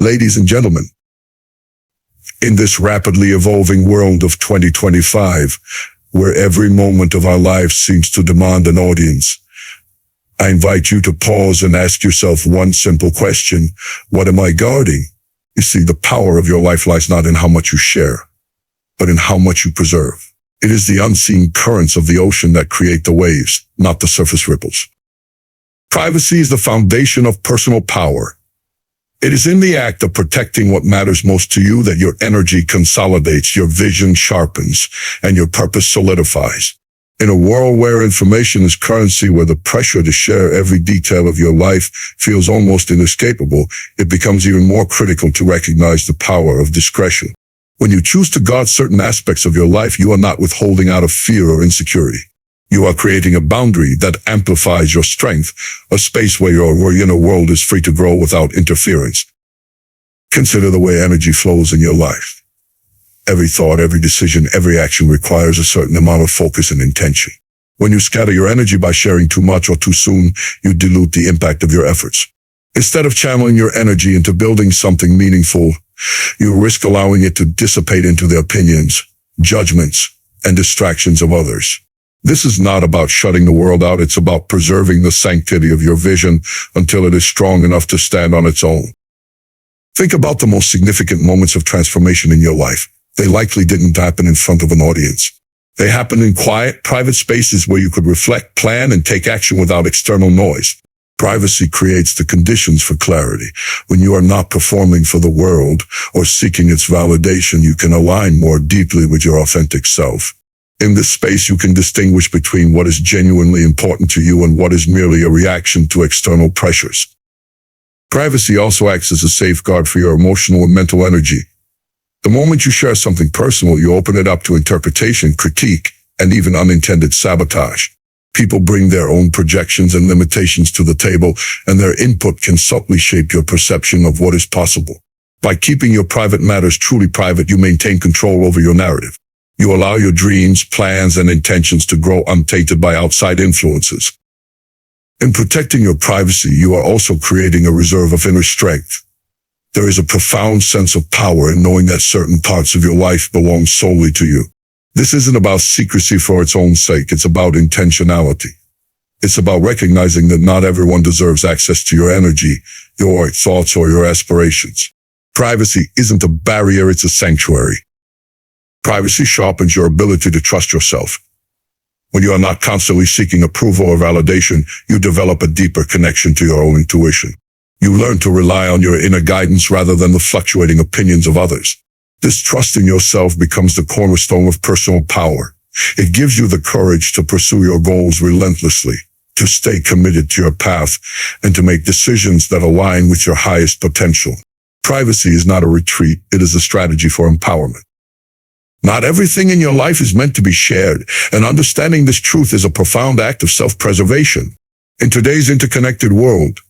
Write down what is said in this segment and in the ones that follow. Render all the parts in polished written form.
Ladies and gentlemen, in this rapidly evolving world of 2025, where every moment of our lives seems to demand an audience, I invite you to pause and ask yourself one simple question: what am I guarding? You see, the power of your life lies not in how much you share, but in how much you preserve. It is the unseen currents of the ocean that create the waves, not the surface ripples. Privacy is the foundation of personal power. It is in the act of protecting what matters most to you that your energy consolidates, your vision sharpens, and your purpose solidifies. In a world where information is currency, where the pressure to share every detail of your life feels almost inescapable, it becomes even more critical to recognize the power of discretion. When you choose to guard certain aspects of your life, you are not withholding out of fear or insecurity. You are creating a boundary that amplifies your strength, a space where your inner world is free to grow without interference. Consider the way energy flows in your life. Every thought, every decision, every action requires a certain amount of focus and intention. When you scatter your energy by sharing too much or too soon, you dilute the impact of your efforts. Instead of channeling your energy into building something meaningful, you risk allowing it to dissipate into the opinions, judgments, and distractions of others. This is not about shutting the world out. It's about preserving the sanctity of your vision until it is strong enough to stand on its own. Think about the most significant moments of transformation in your life. They likely didn't happen in front of an audience. They happened in quiet, private spaces where you could reflect, plan, and take action without external noise. Privacy creates the conditions for clarity. When you are not performing for the world or seeking its validation, you can align more deeply with your authentic self. In this space, you can distinguish between what is genuinely important to you and what is merely a reaction to external pressures. Privacy also acts as a safeguard for your emotional and mental energy. The moment you share something personal, you open it up to interpretation, critique, and even unintended sabotage. People bring their own projections and limitations to the table, and their input can subtly shape your perception of what is possible. By keeping your private matters truly private, you maintain control over your narrative. You allow your dreams, plans, and intentions to grow untainted by outside influences. In protecting your privacy, you are also creating a reserve of inner strength. There is a profound sense of power in knowing that certain parts of your life belong solely to you. This isn't about secrecy for its own sake. It's about intentionality. It's about recognizing that not everyone deserves access to your energy, your thoughts, or your aspirations. Privacy isn't a barrier, it's a sanctuary. Privacy sharpens your ability to trust yourself. When you are not constantly seeking approval or validation, you develop a deeper connection to your own intuition. You learn to rely on your inner guidance rather than the fluctuating opinions of others. This trust in yourself becomes the cornerstone of personal power. It gives you the courage to pursue your goals relentlessly, to stay committed to your path, and to make decisions that align with your highest potential. Privacy is not a retreat, it is a strategy for empowerment. Not everything in your life is meant to be shared, and understanding this truth is a profound act of self-preservation. In today's interconnected world,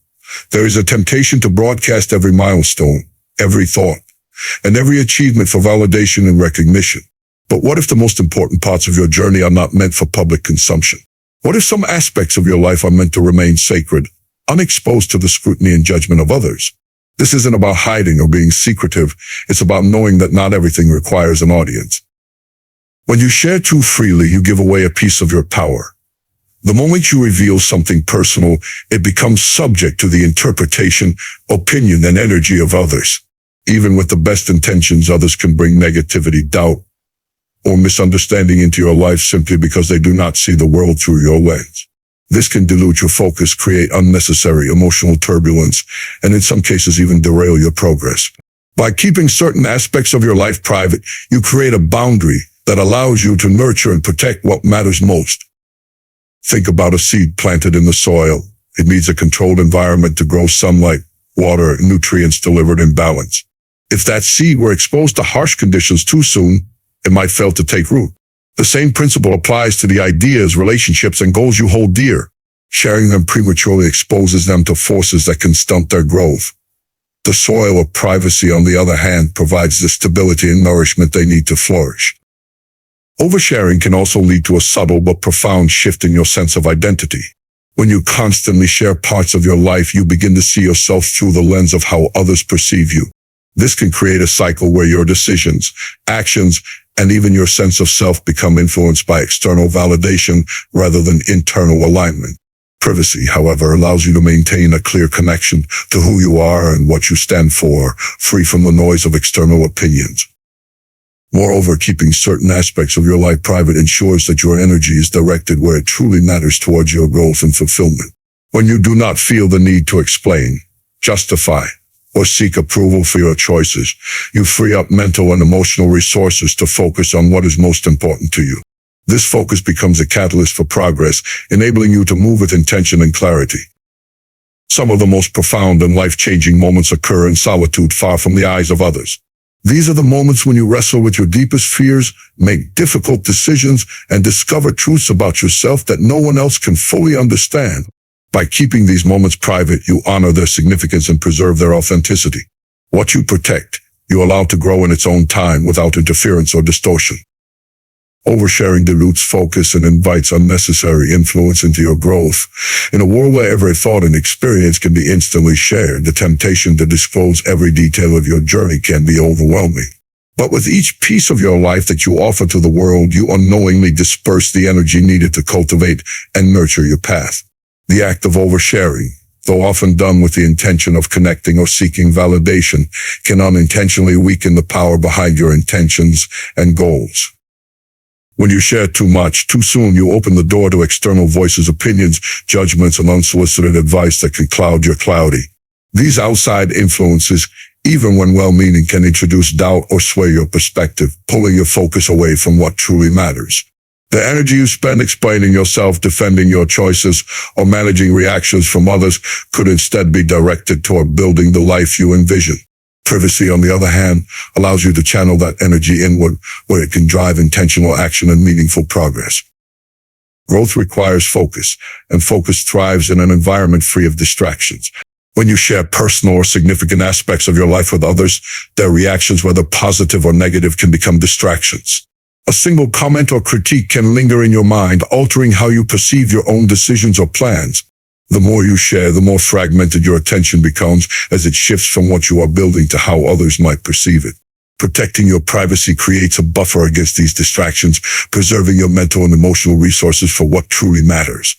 there is a temptation to broadcast every milestone, every thought, and every achievement for validation and recognition. But what if the most important parts of your journey are not meant for public consumption? What if some aspects of your life are meant to remain sacred, unexposed to the scrutiny and judgment of others? This isn't about hiding or being secretive. It's about knowing that not everything requires an audience. When you share too freely, you give away a piece of your power. The moment you reveal something personal, it becomes subject to the interpretation, opinion, and energy of others. Even with the best intentions, others can bring negativity, doubt, or misunderstanding into your life simply because they do not see the world through your lens. This can dilute your focus, create unnecessary emotional turbulence, and in some cases even derail your progress. By keeping certain aspects of your life private, you create a boundary that allows you to nurture and protect what matters most. Think about a seed planted in the soil. It needs a controlled environment to grow: sunlight, water, and nutrients delivered in balance. If that seed were exposed to harsh conditions too soon, it might fail to take root. The same principle applies to the ideas, relationships, and goals you hold dear. Sharing them prematurely exposes them to forces that can stunt their growth. The soil of privacy, on the other hand, provides the stability and nourishment they need to flourish. Oversharing can also lead to a subtle but profound shift in your sense of identity. When you constantly share parts of your life, you begin to see yourself through the lens of how others perceive you. This can create a cycle where your decisions, actions, and even your sense of self become influenced by external validation rather than internal alignment. Privacy, however, allows you to maintain a clear connection to who you are and what you stand for, free from the noise of external opinions. Moreover, keeping certain aspects of your life private ensures that your energy is directed where it truly matters towards your growth and fulfillment. When you do not feel the need to explain, justify, or seek approval for your choices, you free up mental and emotional resources to focus on what is most important to you. This focus becomes a catalyst for progress, enabling you to move with intention and clarity. Some of the most profound and life-changing moments occur in solitude, far from the eyes of others. These are the moments when you wrestle with your deepest fears, make difficult decisions, and discover truths about yourself that no one else can fully understand. By keeping these moments private, you honor their significance and preserve their authenticity. What you protect, you allow to grow in its own time without interference or distortion. Oversharing dilutes focus and invites unnecessary influence into your growth. In a world where every thought and experience can be instantly shared, the temptation to disclose every detail of your journey can be overwhelming. But with each piece of your life that you offer to the world, you unknowingly disperse the energy needed to cultivate and nurture your path. The act of oversharing, though often done with the intention of connecting or seeking validation, can unintentionally weaken the power behind your intentions and goals. When you share too much, too soon, you open the door to external voices, opinions, judgments, and unsolicited advice that can cloud your clarity. These outside influences, even when well-meaning, can introduce doubt or sway your perspective, pulling your focus away from what truly matters. The energy you spend explaining yourself, defending your choices, or managing reactions from others could instead be directed toward building the life you envision. Privacy, on the other hand, allows you to channel that energy inward, where it can drive intentional action and meaningful progress. Growth requires focus, and focus thrives in an environment free of distractions. When you share personal or significant aspects of your life with others, their reactions, whether positive or negative, can become distractions. A single comment or critique can linger in your mind, altering how you perceive your own decisions or plans. The more you share, the more fragmented your attention becomes, as it shifts from what you are building to how others might perceive it. Protecting your privacy creates a buffer against these distractions, preserving your mental and emotional resources for what truly matters.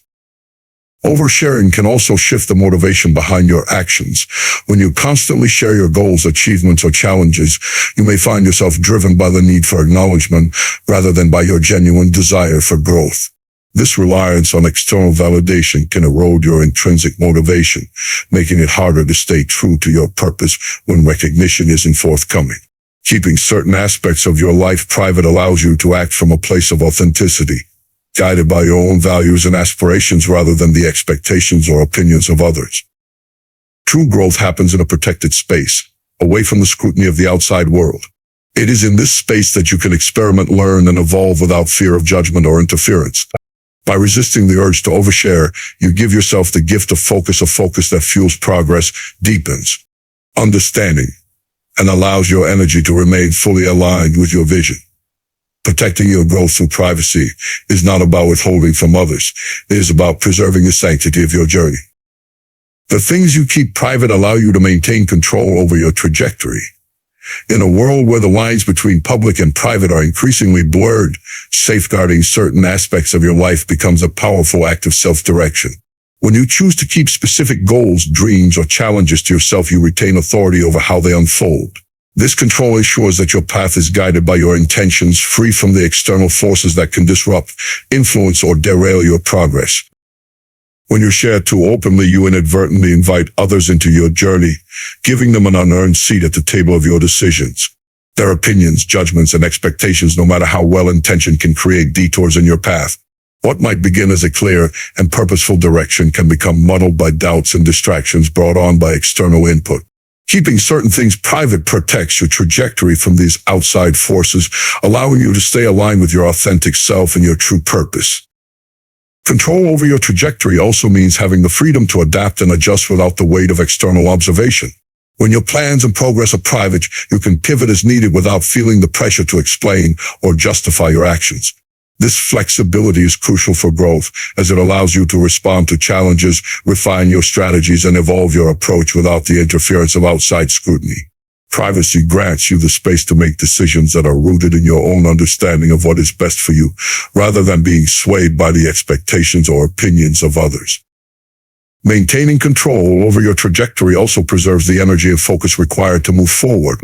Oversharing can also shift the motivation behind your actions. When you constantly share your goals, achievements, or challenges, you may find yourself driven by the need for acknowledgement rather than by your genuine desire for growth. This reliance on external validation can erode your intrinsic motivation, making it harder to stay true to your purpose when recognition isn't forthcoming. Keeping certain aspects of your life private allows you to act from a place of authenticity, guided by your own values and aspirations rather than the expectations or opinions of others. True growth happens in a protected space, away from the scrutiny of the outside world. It is in this space that you can experiment, learn, and evolve without fear of judgment or interference. By resisting the urge to overshare, you give yourself the gift of focus, a focus that fuels progress, deepens understanding, and allows your energy to remain fully aligned with your vision. Protecting your growth through privacy is not about withholding from others. It is about preserving the sanctity of your journey. The things you keep private allow you to maintain control over your trajectory. In a world where the lines between public and private are increasingly blurred, safeguarding certain aspects of your life becomes a powerful act of self-direction. When you choose to keep specific goals, dreams, or challenges to yourself, you retain authority over how they unfold. This control ensures that your path is guided by your intentions, free from the external forces that can disrupt, influence, or derail your progress. When you share too openly, you inadvertently invite others into your journey, giving them an unearned seat at the table of your decisions. Their opinions, judgments, and expectations, no matter how well-intentioned, can create detours in your path. What might begin as a clear and purposeful direction can become muddled by doubts and distractions brought on by external input. Keeping certain things private protects your trajectory from these outside forces, allowing you to stay aligned with your authentic self and your true purpose. Control over your trajectory also means having the freedom to adapt and adjust without the weight of external observation. When your plans and progress are private, you can pivot as needed without feeling the pressure to explain or justify your actions. This flexibility is crucial for growth, as it allows you to respond to challenges, refine your strategies, and evolve your approach without the interference of outside scrutiny. Privacy grants you the space to make decisions that are rooted in your own understanding of what is best for you, rather than being swayed by the expectations or opinions of others. Maintaining control over your trajectory also preserves the energy and focus required to move forward.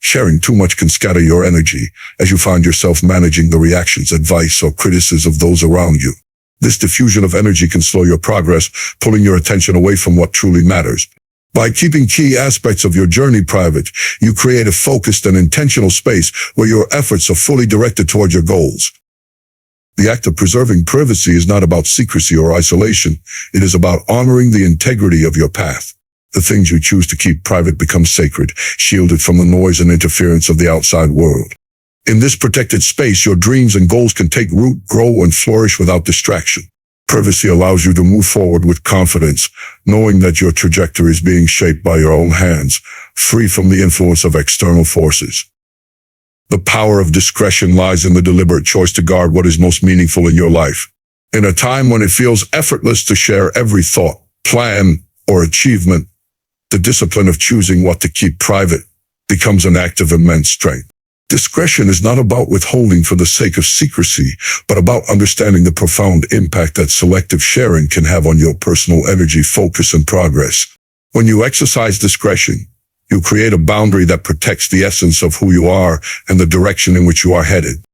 Sharing too much can scatter your energy as you find yourself managing the reactions, advice, or criticism of those around you. This diffusion of energy can slow your progress, pulling your attention away from what truly matters. By keeping key aspects of your journey private, you create a focused and intentional space where your efforts are fully directed toward your goals. The act of preserving privacy is not about secrecy or isolation. It is about honoring the integrity of your path. The things you choose to keep private become sacred, shielded from the noise and interference of the outside world. In this protected space, your dreams and goals can take root, grow, and flourish without distraction. Privacy allows you to move forward with confidence, knowing that your trajectory is being shaped by your own hands, free from the influence of external forces. The power of discretion lies in the deliberate choice to guard what is most meaningful in your life. In a time when it feels effortless to share every thought, plan, or achievement, the discipline of choosing what to keep private becomes an act of immense strength. Discretion is not about withholding for the sake of secrecy, but about understanding the profound impact that selective sharing can have on your personal energy, focus, and progress. When you exercise discretion, you create a boundary that protects the essence of who you are and the direction in which you are headed.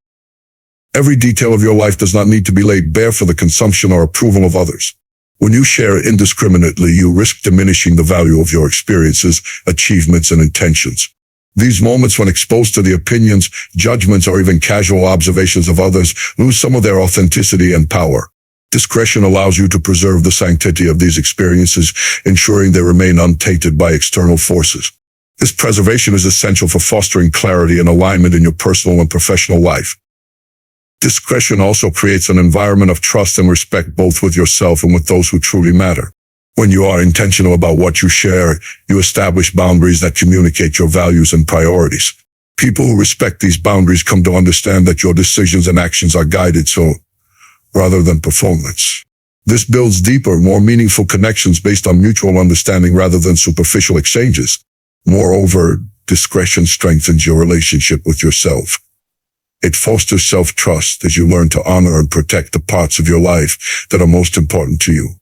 Every detail of your life does not need to be laid bare for the consumption or approval of others. When you share indiscriminately, you risk diminishing the value of your experiences, achievements, and intentions. These moments, when exposed to the opinions, judgments, or even casual observations of others, lose some of their authenticity and power. Discretion allows you to preserve the sanctity of these experiences, ensuring they remain untainted by external forces. This preservation is essential for fostering clarity and alignment in your personal and professional life. Discretion also creates an environment of trust and respect, both with yourself and with those who truly matter. When you are intentional about what you share, you establish boundaries that communicate your values and priorities. People who respect these boundaries come to understand that your decisions and actions are guided rather than performance. This builds deeper, more meaningful connections based on mutual understanding rather than superficial exchanges. Moreover, discretion strengthens your relationship with yourself. It fosters self-trust as you learn to honor and protect the parts of your life that are most important to you.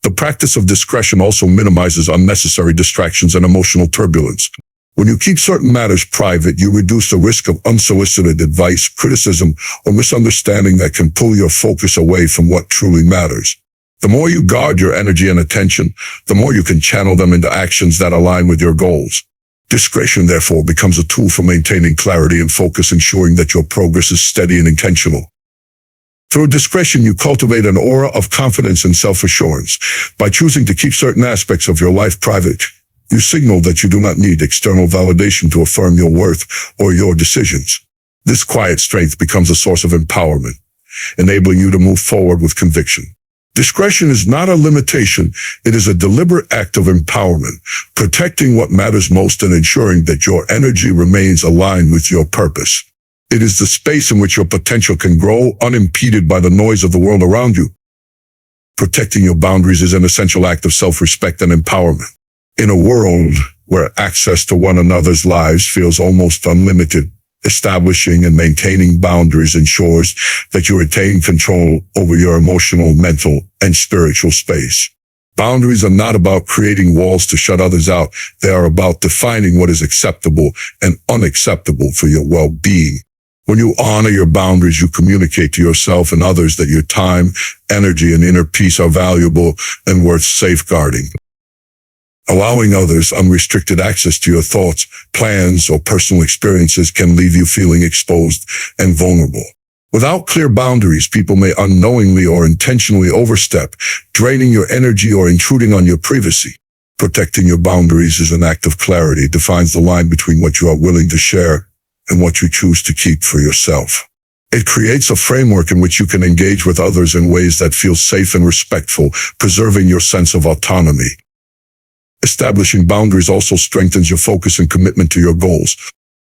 The practice of discretion also minimizes unnecessary distractions and emotional turbulence. When you keep certain matters private, you reduce the risk of unsolicited advice, criticism, or misunderstanding that can pull your focus away from what truly matters. The more you guard your energy and attention, the more you can channel them into actions that align with your goals. Discretion, therefore, becomes a tool for maintaining clarity and focus, ensuring that your progress is steady and intentional. Through discretion, you cultivate an aura of confidence and self-assurance. By choosing to keep certain aspects of your life private, you signal that you do not need external validation to affirm your worth or your decisions. This quiet strength becomes a source of empowerment, enabling you to move forward with conviction. Discretion is not a limitation, it is a deliberate act of empowerment, protecting what matters most and ensuring that your energy remains aligned with your purpose. It is the space in which your potential can grow unimpeded by the noise of the world around you. Protecting your boundaries is an essential act of self-respect and empowerment. In a world where access to one another's lives feels almost unlimited, establishing and maintaining boundaries ensures that you retain control over your emotional, mental, and spiritual space. Boundaries are not about creating walls to shut others out. They are about defining what is acceptable and unacceptable for your well-being. When you honor your boundaries, you communicate to yourself and others that your time, energy, and inner peace are valuable and worth safeguarding. Allowing others unrestricted access to your thoughts, plans, or personal experiences can leave you feeling exposed and vulnerable. Without clear boundaries, people may unknowingly or intentionally overstep, draining your energy or intruding on your privacy. Protecting your boundaries is an act of clarity. It defines the line between what you are willing to share and what you choose to keep for yourself. It creates a framework in which you can engage with others in ways that feel safe and respectful, preserving your sense of autonomy. Establishing boundaries also strengthens your focus and commitment to your goals.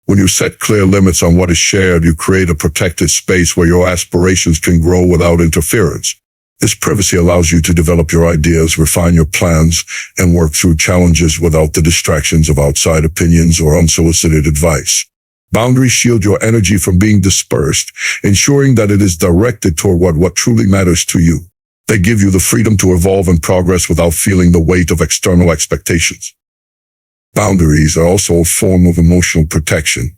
When you set clear limits on what is shared, you create a protected space where your aspirations can grow without interference. This privacy allows you to develop your ideas, refine your plans, and work through challenges without the distractions of outside opinions or unsolicited advice. Boundaries shield your energy from being dispersed, ensuring that it is directed toward what truly matters to you. They give you the freedom to evolve and progress without feeling the weight of external expectations. Boundaries are also a form of emotional protection.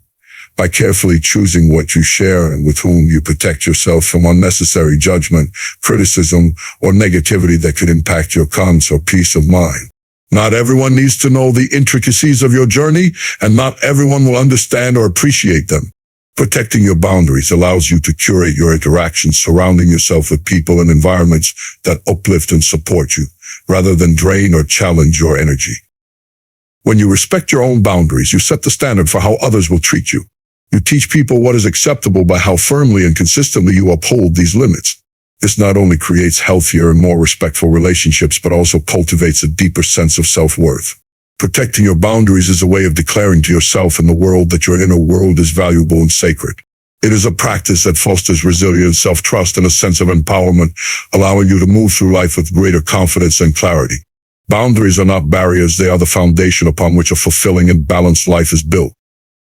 By carefully choosing what you share and with whom, you protect yourself from unnecessary judgment, criticism, or negativity that could impact your calm or peace of mind. Not everyone needs to know the intricacies of your journey, and not everyone will understand or appreciate them. Protecting your boundaries allows you to curate your interactions, surrounding yourself with people and environments that uplift and support you, rather than drain or challenge your energy. When you respect your own boundaries, you set the standard for how others will treat you. You teach people what is acceptable by how firmly and consistently you uphold these limits. This not only creates healthier and more respectful relationships, but also cultivates a deeper sense of self-worth. Protecting your boundaries is a way of declaring to yourself and the world that your inner world is valuable and sacred. It is a practice that fosters resilience, self-trust, and a sense of empowerment, allowing you to move through life with greater confidence and clarity. Boundaries are not barriers, they are the foundation upon which a fulfilling and balanced life is built.